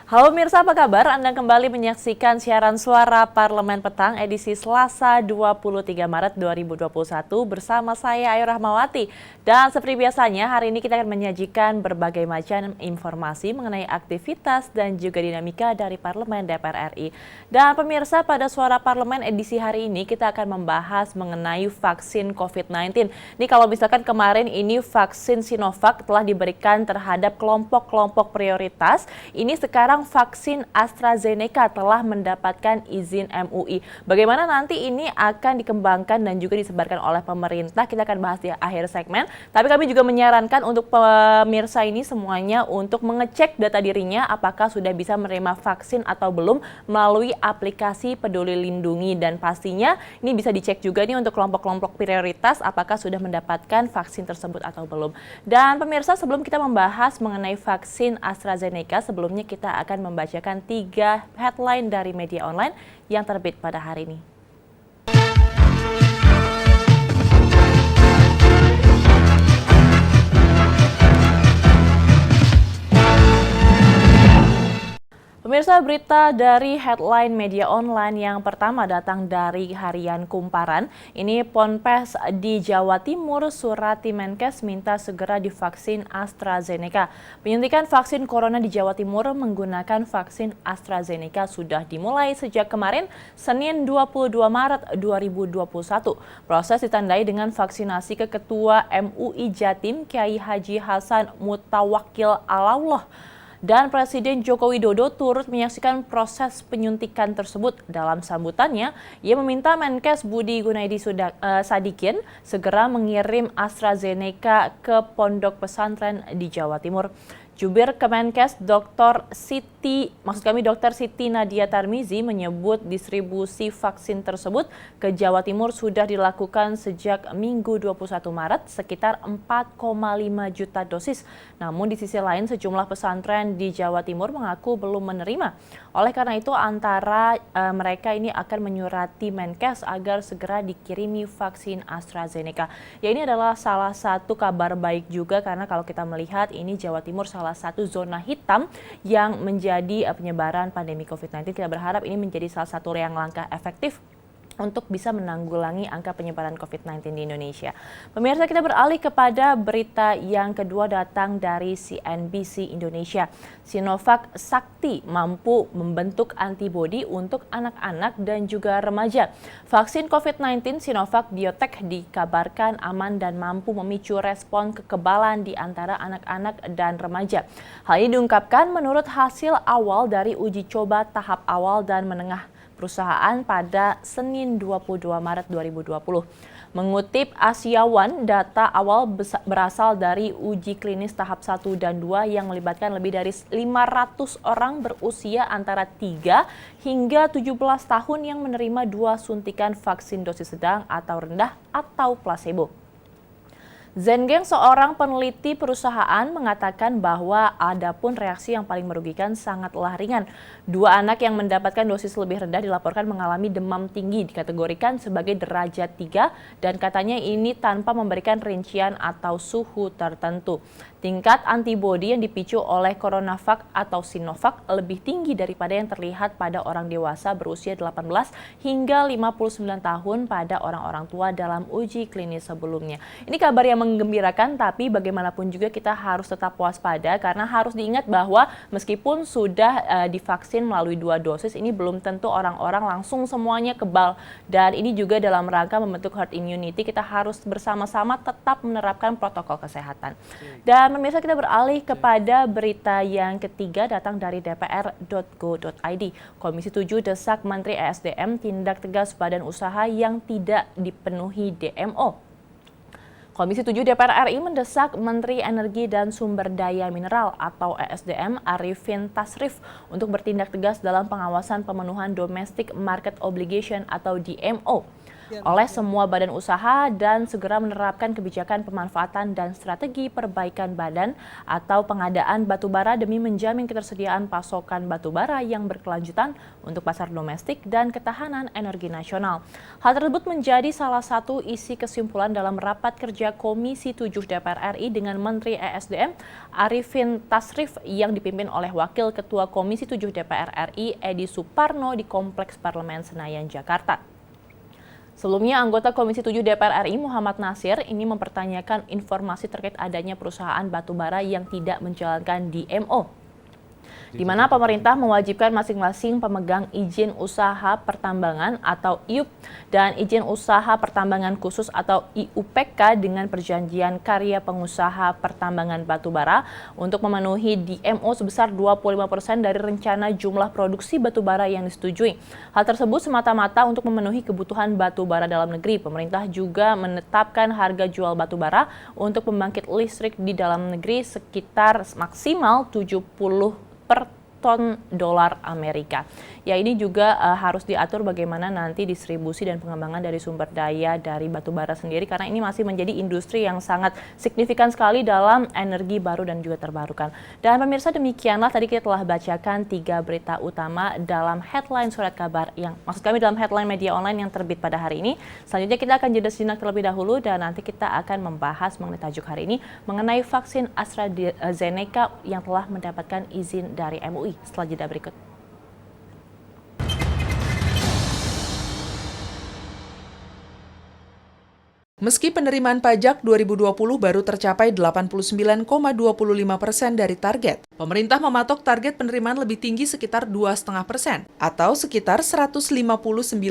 Halo pemirsa, apa kabar? Anda kembali menyaksikan siaran suara Parlemen Petang edisi Selasa 23 Maret 2021 bersama saya Ayu Rahmawati. Dan seperti biasanya, hari ini kita akan menyajikan berbagai macam informasi mengenai aktivitas dan juga dinamika dari Parlemen DPR RI. Dan pemirsa, pada Suara Parlemen edisi hari ini kita akan membahas mengenai vaksin COVID-19. Ini kalau misalkan kemarin ini vaksin Sinovac telah diberikan terhadap kelompok-kelompok prioritas, ini sekarang vaksin AstraZeneca telah mendapatkan izin MUI. Bagaimana nanti ini akan dikembangkan dan juga disebarkan oleh pemerintah, kita akan bahas di akhir segmen. Tapi kami juga menyarankan untuk pemirsa ini semuanya untuk mengecek data dirinya apakah sudah bisa menerima vaksin atau belum melalui aplikasi Peduli Lindungi. Dan pastinya ini bisa dicek juga nih untuk kelompok-kelompok prioritas apakah sudah mendapatkan vaksin tersebut atau belum. Dan pemirsa, sebelum kita membahas mengenai vaksin AstraZeneca, sebelumnya kita akan membacakan 3 headline dari media online yang terbit pada hari ini. Pemirsa, berita dari headline media online yang pertama datang dari Harian Kumparan. Ini Ponpes di Jawa Timur, Surati Menkes minta segera divaksin AstraZeneca. Penyuntikan vaksin corona di Jawa Timur menggunakan vaksin AstraZeneca sudah dimulai sejak kemarin, Senin 22 Maret 2021. Proses ditandai dengan vaksinasi ke Ketua MUI Jatim, Kiai Haji Hasan Mutawakkil Alaullah. Dan Presiden Joko Widodo turut menyaksikan proses penyuntikan tersebut. Dalam sambutannya, ia meminta Menkes Budi Gunadi Sadikin segera mengirim AstraZeneca ke pondok pesantren di Jawa Timur. Jubir Kemenkes Dr. Siti Nadia Tarmizi menyebut distribusi vaksin tersebut ke Jawa Timur sudah dilakukan sejak Minggu 21 Maret sekitar 4,5 juta dosis. Namun di sisi lain sejumlah pesantren di Jawa Timur mengaku belum menerima. Oleh karena itu antara mereka ini akan menyurati Menkes agar segera dikirimi vaksin AstraZeneca. Ya, ini adalah salah satu kabar baik juga karena kalau kita melihat ini Jawa Timur salah satu zona hitam yang menjadi penyebaran pandemi COVID-19. Kita berharap ini menjadi salah satu yang langkah efektif untuk bisa menanggulangi angka penyebaran COVID-19 di Indonesia. Pemirsa, kita beralih kepada berita yang kedua datang dari CNBC Indonesia. Sinovac Sakti mampu membentuk antibodi untuk anak-anak dan juga remaja. Vaksin COVID-19 Sinovac Biotech dikabarkan aman dan mampu memicu respon kekebalan di antara anak-anak dan remaja. Hal ini diungkapkan menurut hasil awal dari uji coba tahap awal dan menengah perusahaan pada Senin 22 Maret 2020. Mengutip Asia One, data awal berasal dari uji klinis tahap 1 dan 2 yang melibatkan lebih dari 500 orang berusia antara 3 hingga 17 tahun yang menerima 2 suntikan vaksin dosis sedang atau rendah atau placebo. Zengeng, seorang peneliti perusahaan, mengatakan bahwa adapun reaksi yang paling merugikan sangatlah ringan. 2 anak yang mendapatkan dosis lebih rendah dilaporkan mengalami demam tinggi, dikategorikan sebagai derajat 3, dan katanya ini tanpa memberikan rincian atau suhu tertentu. Tingkat antibodi yang dipicu oleh CoronaVac atau Sinovac lebih tinggi daripada yang terlihat pada orang dewasa berusia 18 hingga 59 tahun pada orang-orang tua dalam uji klinis sebelumnya. Ini kabar yang menggembirakan, tapi bagaimanapun juga kita harus tetap waspada karena harus diingat bahwa meskipun sudah divaksin melalui 2 dosis, ini belum tentu orang-orang langsung semuanya kebal. Dan ini juga dalam rangka membentuk herd immunity, kita harus bersama-sama tetap menerapkan protokol kesehatan. Dan pemirsa, kita beralih kepada berita yang ketiga datang dari dpr.go.id. Komisi 7 desak Menteri ESDM tindak tegas badan usaha yang tidak dipenuhi DMO. Komisi 7 DPR RI mendesak Menteri Energi dan Sumber Daya Mineral atau ESDM Arifin Tasrif untuk bertindak tegas dalam pengawasan pemenuhan Domestic Market Obligation atau DMO oleh semua badan usaha dan segera menerapkan kebijakan pemanfaatan dan strategi perbaikan badan atau pengadaan batubara demi menjamin ketersediaan pasokan batubara yang berkelanjutan untuk pasar domestik dan ketahanan energi nasional. Hal tersebut menjadi salah satu isi kesimpulan dalam rapat kerja Komisi 7 DPR RI dengan Menteri ESDM Arifin Tasrif yang dipimpin oleh Wakil Ketua Komisi 7 DPR RI Edi Suparno di Kompleks Parlemen Senayan, Jakarta. Sebelumnya, anggota Komisi 7 DPR RI Muhammad Nasir ini mempertanyakan informasi terkait adanya perusahaan batubara yang tidak menjalankan DMO, di mana pemerintah mewajibkan masing-masing pemegang izin usaha pertambangan atau IUP dan izin usaha pertambangan khusus atau IUPK dengan perjanjian karya pengusaha pertambangan batubara untuk memenuhi DMO sebesar 25% dari rencana jumlah produksi batubara yang disetujui. Hal tersebut semata-mata untuk memenuhi kebutuhan batubara dalam negeri. Pemerintah juga menetapkan harga jual batubara untuk pembangkit listrik di dalam negeri sekitar maksimal 70 per ton dolar Amerika. Ya, ini juga harus diatur bagaimana nanti distribusi dan pengembangan dari sumber daya dari batubara sendiri karena ini masih menjadi industri yang sangat signifikan sekali dalam energi baru dan juga terbarukan. Dan pemirsa, demikianlah tadi kita telah bacakan 3 berita utama dalam headline surat kabar maksud kami dalam headline media online yang terbit pada hari ini. Selanjutnya kita akan jeda sejenak terlebih dahulu dan nanti kita akan membahas mengenai tajuk hari ini mengenai vaksin AstraZeneca yang telah mendapatkan izin dari MUI. Setelah jeda berikut. Meski penerimaan pajak 2020 baru tercapai 89,25% dari target, pemerintah mematok target penerimaan lebih tinggi sekitar 2,5% atau sekitar 159,6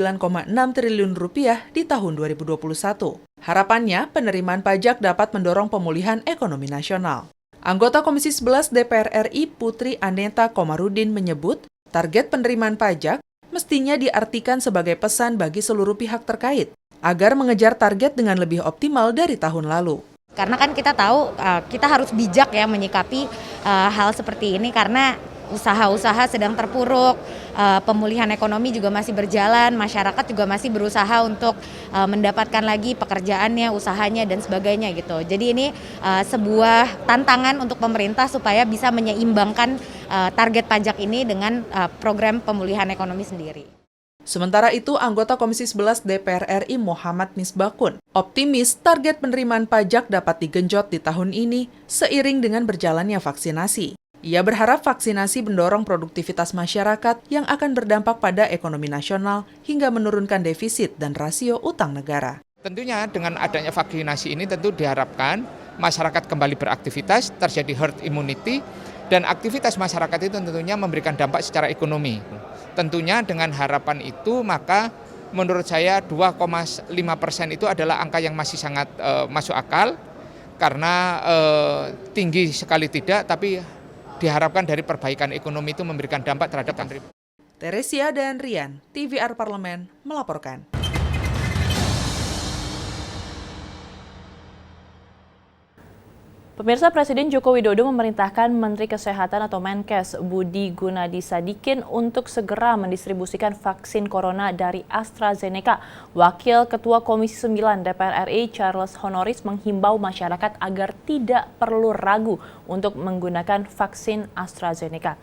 triliun rupiah di tahun 2021. Harapannya, penerimaan pajak dapat mendorong pemulihan ekonomi nasional. Anggota Komisi 11 DPR RI Putri Aneta Komarudin menyebut, target penerimaan pajak mestinya diartikan sebagai pesan bagi seluruh pihak terkait agar mengejar target dengan lebih optimal dari tahun lalu. Karena kan kita tahu kita harus bijak ya menyikapi hal seperti ini karena usaha-usaha sedang terpuruk, pemulihan ekonomi juga masih berjalan, masyarakat juga masih berusaha untuk mendapatkan lagi pekerjaannya, usahanya dan sebagainya gitu. Jadi ini sebuah tantangan untuk pemerintah supaya bisa menyeimbangkan target pajak ini dengan program pemulihan ekonomi sendiri. Sementara itu, anggota Komisi 11 DPR RI Muhammad Misbakun optimis target penerimaan pajak dapat digenjot di tahun ini seiring dengan berjalannya vaksinasi. Ia berharap vaksinasi mendorong produktivitas masyarakat yang akan berdampak pada ekonomi nasional hingga menurunkan defisit dan rasio utang negara. Tentunya dengan adanya vaksinasi ini tentu diharapkan masyarakat kembali beraktivitas, terjadi herd immunity, dan aktivitas masyarakat itu tentunya memberikan dampak secara ekonomi. Tentunya dengan harapan itu maka menurut saya 2,5% itu adalah angka yang masih sangat masuk akal karena tinggi sekali tidak, tapi diharapkan dari perbaikan ekonomi itu memberikan dampak terhadap country. Teresia dan Rian, TVR Parlemen melaporkan. Pemirsa, Presiden Joko Widodo memerintahkan Menteri Kesehatan atau Menkes Budi Gunadi Sadikin untuk segera mendistribusikan vaksin corona dari AstraZeneca. Wakil Ketua Komisi 9 DPR RI Charles Honoris menghimbau masyarakat agar tidak perlu ragu untuk menggunakan vaksin AstraZeneca.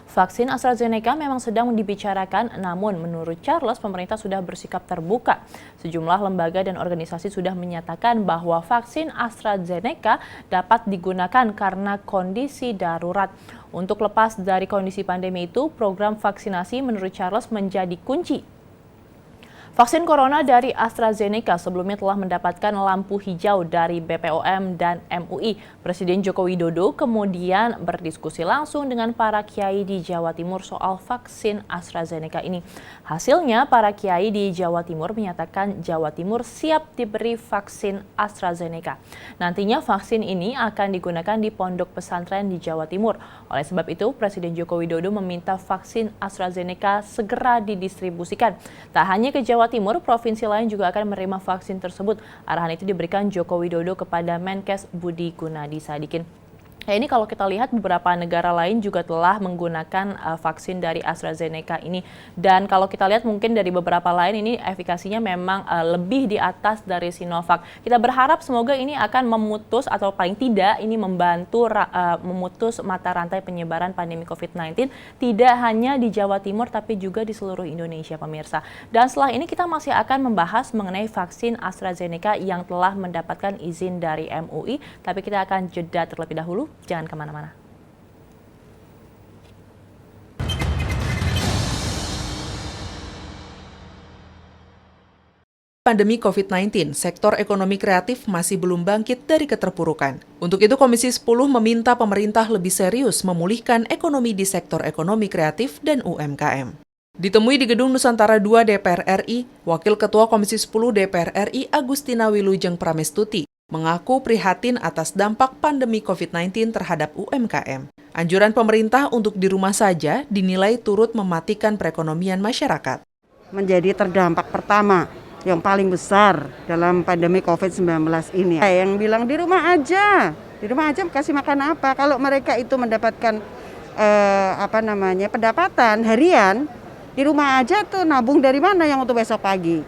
Vaksin AstraZeneca memang sedang dibicarakan, namun menurut Charles, pemerintah sudah bersikap terbuka. Sejumlah lembaga dan organisasi sudah menyatakan bahwa vaksin AstraZeneca dapat digunakan karena kondisi darurat. Untuk lepas dari kondisi pandemi itu, program vaksinasi menurut Charles menjadi kunci. Vaksin corona dari AstraZeneca sebelumnya telah mendapatkan lampu hijau dari BPOM dan MUI. Presiden Joko Widodo kemudian berdiskusi langsung dengan para kiai di Jawa Timur soal vaksin AstraZeneca ini. Hasilnya, para kiai di Jawa Timur menyatakan Jawa Timur siap diberi vaksin AstraZeneca. Nantinya vaksin ini akan digunakan di pondok pesantren di Jawa Timur. Oleh sebab itu, Presiden Joko Widodo meminta vaksin AstraZeneca segera didistribusikan. Tak hanya ke Jawa Timur, provinsi lain juga akan menerima vaksin tersebut. Arahan itu diberikan Joko Widodo kepada Menkes Budi Gunadi Sadikin. Ini kalau kita lihat beberapa negara lain juga telah menggunakan vaksin dari AstraZeneca ini. Dan kalau kita lihat mungkin dari beberapa lain ini efikasinya memang lebih di atas dari Sinovac. Kita berharap semoga ini akan memutus atau paling tidak ini membantu memutus mata rantai penyebaran pandemi COVID-19 tidak hanya di Jawa Timur tapi juga di seluruh Indonesia, pemirsa. Dan setelah ini kita masih akan membahas mengenai vaksin AstraZeneca yang telah mendapatkan izin dari MUI. Tapi kita akan jeda terlebih dahulu. Jangan kemana-mana. Pandemi COVID-19, sektor ekonomi kreatif masih belum bangkit dari keterpurukan. Untuk itu, Komisi 10 meminta pemerintah lebih serius memulihkan ekonomi di sektor ekonomi kreatif dan UMKM. Ditemui di Gedung Nusantara II DPR RI, Wakil Ketua Komisi 10 DPR RI Agustina Wilujeng Pramestuti mengaku prihatin atas dampak pandemi COVID-19 terhadap UMKM. Anjuran pemerintah untuk di rumah saja dinilai turut mematikan perekonomian masyarakat. Menjadi terdampak pertama yang paling besar dalam pandemi COVID-19 ini. Yang bilang di rumah aja kasih makan apa? Kalau mereka itu mendapatkan pendapatan harian, di rumah aja tuh nabung dari mana yang untuk besok pagi?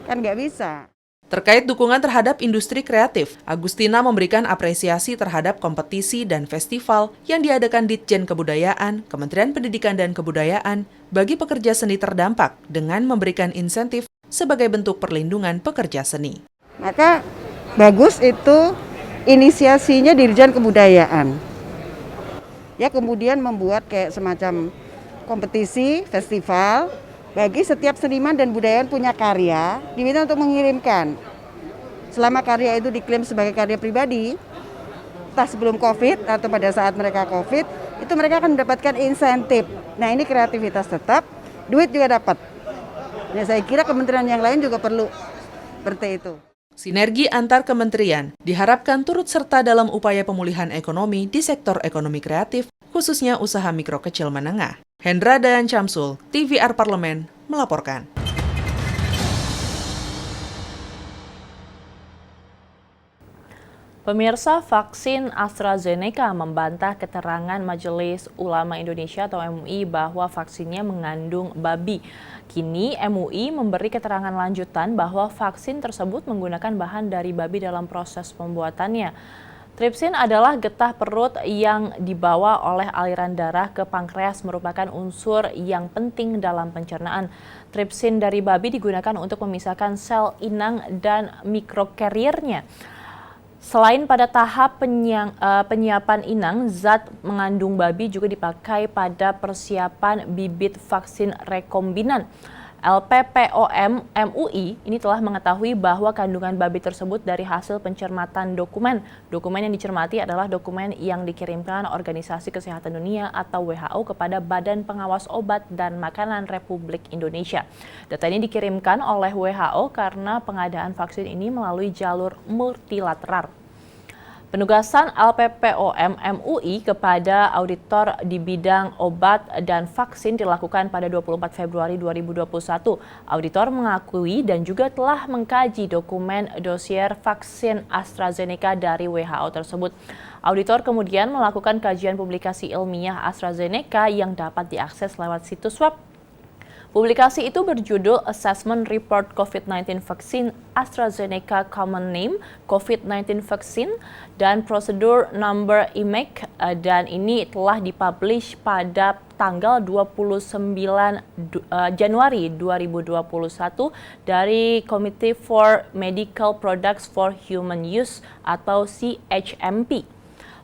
Kan nggak bisa. Terkait dukungan terhadap industri kreatif, Agustina memberikan apresiasi terhadap kompetisi dan festival yang diadakan Ditjen Kebudayaan, Kementerian Pendidikan dan Kebudayaan bagi pekerja seni terdampak dengan memberikan insentif sebagai bentuk perlindungan pekerja seni. Maka bagus itu inisiasinya Dirjen Kebudayaan. Ya kemudian membuat kayak semacam kompetisi, festival, bagi setiap seniman dan budayawan punya karya, diminta untuk mengirimkan. Selama karya itu diklaim sebagai karya pribadi, entah sebelum COVID atau pada saat mereka COVID, itu mereka akan mendapatkan insentif. Nah ini kreativitas tetap, duit juga dapat. Nah saya kira kementerian yang lain juga perlu seperti itu. Sinergi antar kementerian diharapkan turut serta dalam upaya pemulihan ekonomi di sektor ekonomi kreatif, khususnya usaha mikro kecil menengah. Hendra dan Syamsul, TVR Parlemen, melaporkan. Pemirsa, vaksin AstraZeneca membantah keterangan Majelis Ulama Indonesia atau MUI bahwa vaksinnya mengandung babi. Kini MUI memberi keterangan lanjutan bahwa vaksin tersebut menggunakan bahan dari babi dalam proses pembuatannya. Tripsin adalah getah perut yang dibawa oleh aliran darah ke pankreas, merupakan unsur yang penting dalam pencernaan. Tripsin dari babi digunakan untuk memisahkan sel inang dan mikrokariernya. Selain pada tahap penyiapan inang, zat mengandung babi juga dipakai pada persiapan bibit vaksin rekombinan. LPPOM MUI ini telah mengetahui bahwa kandungan babi tersebut dari hasil pencermatan dokumen. Dokumen yang dicermati adalah dokumen yang dikirimkan Organisasi Kesehatan Dunia atau WHO kepada Badan Pengawas Obat dan Makanan Republik Indonesia. Data ini dikirimkan oleh WHO karena pengadaan vaksin ini melalui jalur multilateral. Penugasan LPPOM MUI kepada auditor di bidang obat dan vaksin dilakukan pada 24 Februari 2021. Auditor mengakui dan juga telah mengkaji dokumen dosier vaksin AstraZeneca dari WHO tersebut. Auditor kemudian melakukan kajian publikasi ilmiah AstraZeneca yang dapat diakses lewat situs web. Publikasi itu berjudul Assessment Report COVID-19 Vaccine AstraZeneca Common Name COVID-19 Vaccine dan Prosedur Number IMEC, dan ini telah dipublish pada tanggal 29 Januari 2021 dari Committee for Medical Products for Human Use atau CHMP.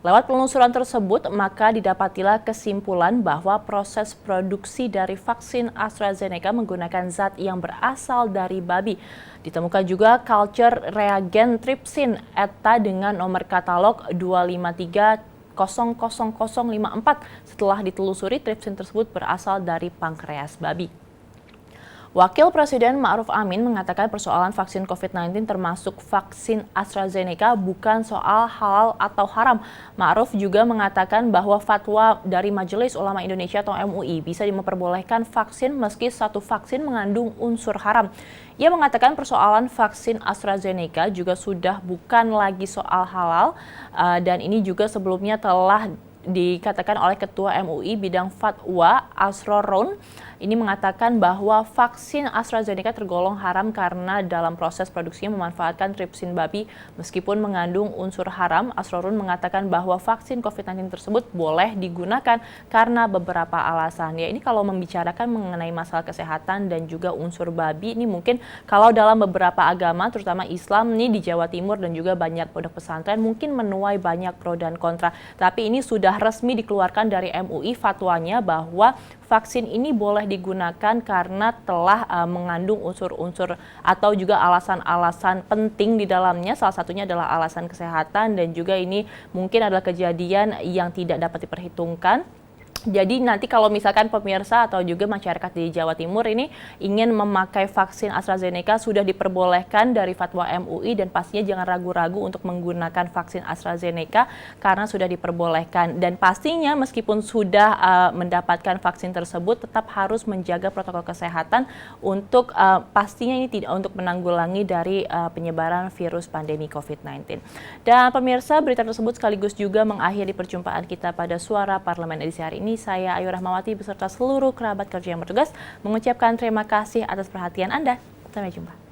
Lewat penelusuran tersebut, maka didapatilah kesimpulan bahwa proses produksi dari vaksin AstraZeneca menggunakan zat yang berasal dari babi. Ditemukan juga culture reagen trypsin ETA dengan nomor katalog 253000054. Setelah ditelusuri, trypsin tersebut berasal dari pankreas babi. Wakil Presiden Ma'ruf Amin mengatakan persoalan vaksin COVID-19 termasuk vaksin AstraZeneca bukan soal halal atau haram. Ma'ruf juga mengatakan bahwa fatwa dari Majelis Ulama Indonesia atau MUI bisa memperbolehkan vaksin meski satu vaksin mengandung unsur haram. Ia mengatakan persoalan vaksin AstraZeneca juga sudah bukan lagi soal halal dan ini juga sebelumnya telah dikatakan oleh Ketua MUI bidang fatwa Asrorun. Ini mengatakan bahwa vaksin AstraZeneca tergolong haram karena dalam proses produksinya memanfaatkan tripsin babi meskipun mengandung unsur haram. Asrorun mengatakan bahwa vaksin COVID-19 tersebut boleh digunakan karena beberapa alasan. Ya, ini kalau membicarakan mengenai masalah kesehatan dan juga unsur babi, ini mungkin kalau dalam beberapa agama terutama Islam nih di Jawa Timur dan juga banyak pondok pesantren mungkin menuai banyak pro dan kontra. Tapi ini sudah resmi dikeluarkan dari MUI fatwanya bahwa vaksin ini boleh digunakan karena telah mengandung unsur-unsur atau juga alasan-alasan penting di dalamnya. Salah satunya adalah alasan kesehatan dan juga ini mungkin adalah kejadian yang tidak dapat diperhitungkan. Jadi nanti kalau misalkan pemirsa atau juga masyarakat di Jawa Timur ini ingin memakai vaksin AstraZeneca sudah diperbolehkan dari fatwa MUI dan pastinya jangan ragu-ragu untuk menggunakan vaksin AstraZeneca karena sudah diperbolehkan. Dan pastinya meskipun sudah mendapatkan vaksin tersebut tetap harus menjaga protokol kesehatan untuk pastinya ini tidak untuk menanggulangi dari penyebaran virus pandemi COVID-19. Dan pemirsa, berita tersebut sekaligus juga mengakhiri perjumpaan kita pada Suara Parlemen edisi hari ini. Saya Ayu Rahmawati beserta seluruh kerabat kerja yang bertugas mengucapkan terima kasih atas perhatian Anda. Sampai jumpa.